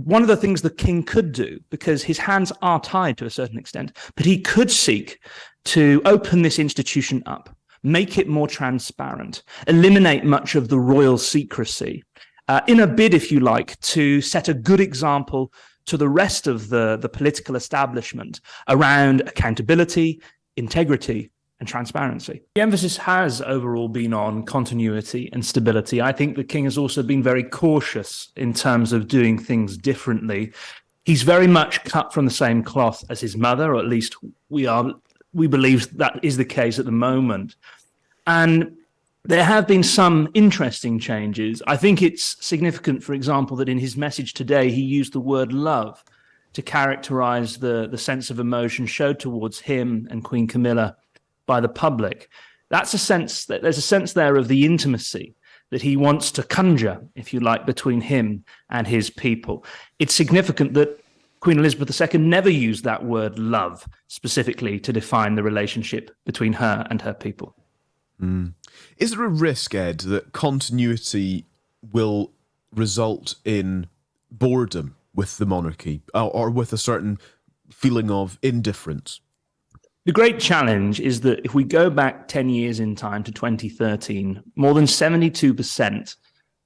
one of the things the king could do, because his hands are tied to a certain extent, but he could seek to open this institution up, make it more transparent, eliminate much of the royal secrecy, in a bid, if you like, to set a good example to the rest of the political establishment around accountability, integrity, and transparency. The emphasis has overall been on continuity and stability. I think the king has also been very cautious in terms of doing things differently. He's very much cut from the same cloth as his mother, or at least we believe that is the case at the moment. And there have been some interesting changes. I think it's significant, for example, that in his message today, he used the word love to characterize the sense of emotion showed towards him and Queen Camilla by the public. There's a sense there of the intimacy that he wants to conjure, if you like, between him and his people. It's significant that Queen Elizabeth II never used that word love specifically to define the relationship between her and her people. Is there a risk, Ed, that continuity will result in boredom with the monarchy, or with a certain feeling of indifference? The great challenge is that if we go back 10 years in time to 2013, more than 72%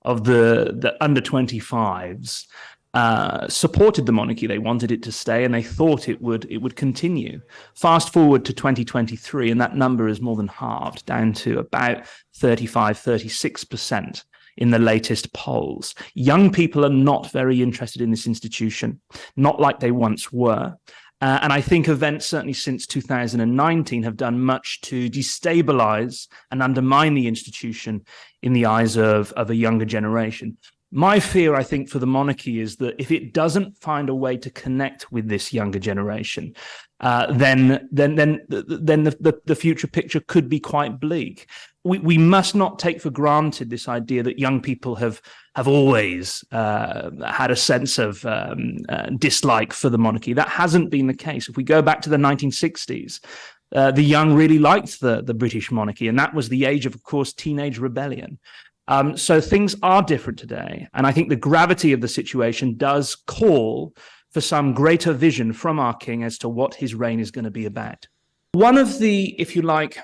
of the under 25s supported the monarchy. They wanted it to stay, and they thought it would continue. Fast forward to 2023, and that number is more than halved, down to about 35-36% in the latest polls. Young people are not very interested in this institution, not like they once were. And I think events, certainly since 2019, have done much to destabilize and undermine the institution in the eyes of a younger generation. My fear, I think, for the monarchy is that if it doesn't find a way to connect with this younger generation, then the future picture could be quite bleak. We must not take for granted this idea that young people have always had a sense of dislike for the monarchy. That hasn't been the case. If we go back to the 1960s, the young really liked the British monarchy, and that was the age of course, teenage rebellion. So things are different today, and I think the gravity of the situation does call for some greater vision from our king as to what his reign is going to be about. One of the, if you like,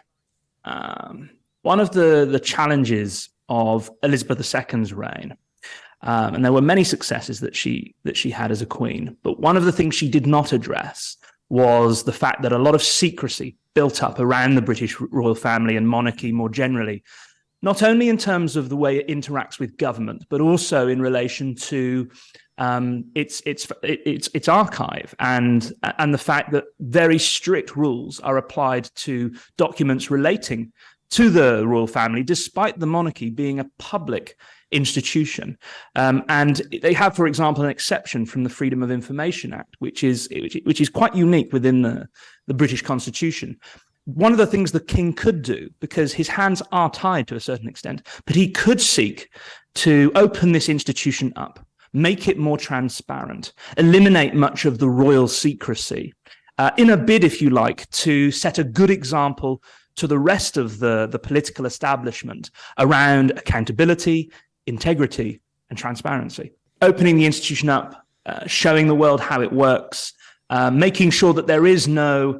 one of the challenges of Elizabeth II's reign, and there were many successes that she had as a queen, but one of the things she did not address was the fact that a lot of secrecy built up around the British royal family and monarchy more generally, not only in terms of the way it interacts with government, but also in relation to its archive and the fact that very strict rules are applied to documents relating to the royal family, despite the monarchy being a public institution. And they have, for example, an exception from the Freedom of Information Act, which is quite unique within the British Constitution. One of the things the king could do, because his hands are tied to a certain extent, but he could seek to open this institution up, make it more transparent, eliminate much of the royal secrecy, in a bid, if you like, to set a good example to the rest of the political establishment around accountability, integrity, and transparency. Opening the institution up, showing the world how it works, making sure that there is no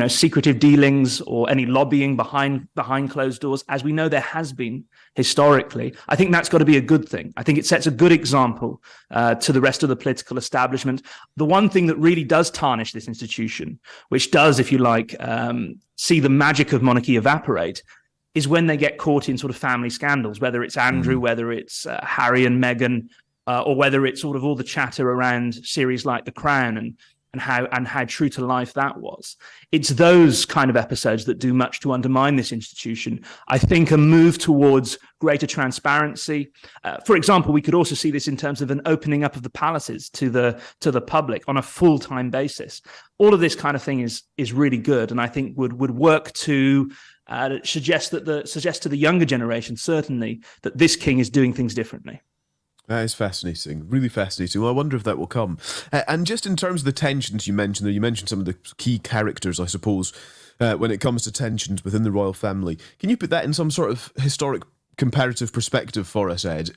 secretive dealings or any lobbying behind closed doors, as we know there has been historically. I think that's got to be a good thing. I think it sets a good example to the rest of the political establishment. The one thing that really does tarnish this institution, which does, if you like, see the magic of monarchy evaporate, is when they get caught in sort of family scandals, whether it's Andrew, whether it's Harry and Meghan, or whether it's sort of all the chatter around series like The Crown and how true to life that was. It's those kind of episodes that do much to undermine this institution. I think a move towards greater transparency. For example, we could also see this in terms of an opening up of the palaces to the public on a full-time basis. All of this kind of thing is really good, and I think would work to suggest to the younger generation, certainly, that this king is doing things differently. That is fascinating, really fascinating. Well, I wonder if that will come. And just in terms of the tensions you mentioned there, you mentioned some of the key characters, I suppose, when it comes to tensions within the royal family. Can you put that in some sort of historic comparative perspective for us, Ed?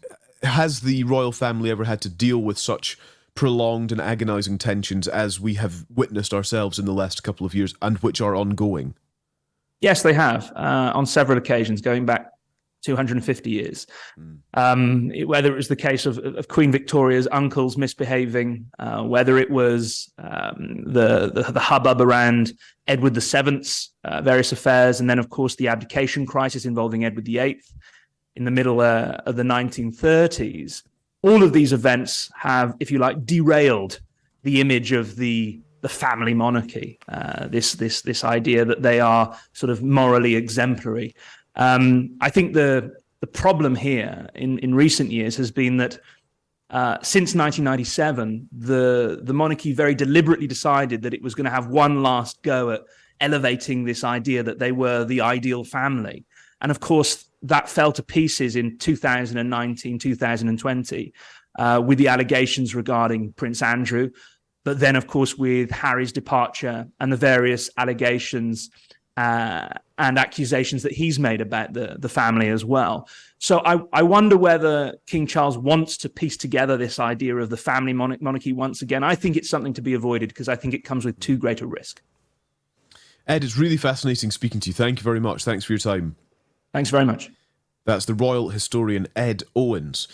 has the royal family ever had to deal with such prolonged and agonizing tensions as we have witnessed ourselves in the last couple of years, and which are ongoing? Yes, they have, on several occasions, going back 250 years. Whether it was the case of Queen Victoria's uncles misbehaving, whether it was the hubbub around Edward VII's various affairs, and then, of course, the abdication crisis involving Edward VIII in the middle of the 1930s. All of these events have, if you like, derailed the image of the family monarchy, this idea that they are sort of morally exemplary. I think the problem here in recent years has been that since 1997, the monarchy very deliberately decided that it was going to have one last go at elevating this idea that they were the ideal family. And of course, that fell to pieces in 2019, 2020, with the allegations regarding Prince Andrew. But then, of course, with Harry's departure and the various allegations and accusations that he's made about the family as well. So I wonder whether King Charles wants to piece together this idea of the family monarchy once again. I think it's something to be avoided because I think it comes with too great a risk. Ed, it's really fascinating speaking to you. Thank you very much. Thanks for your time. Thanks very much. That's the royal historian Ed Owens.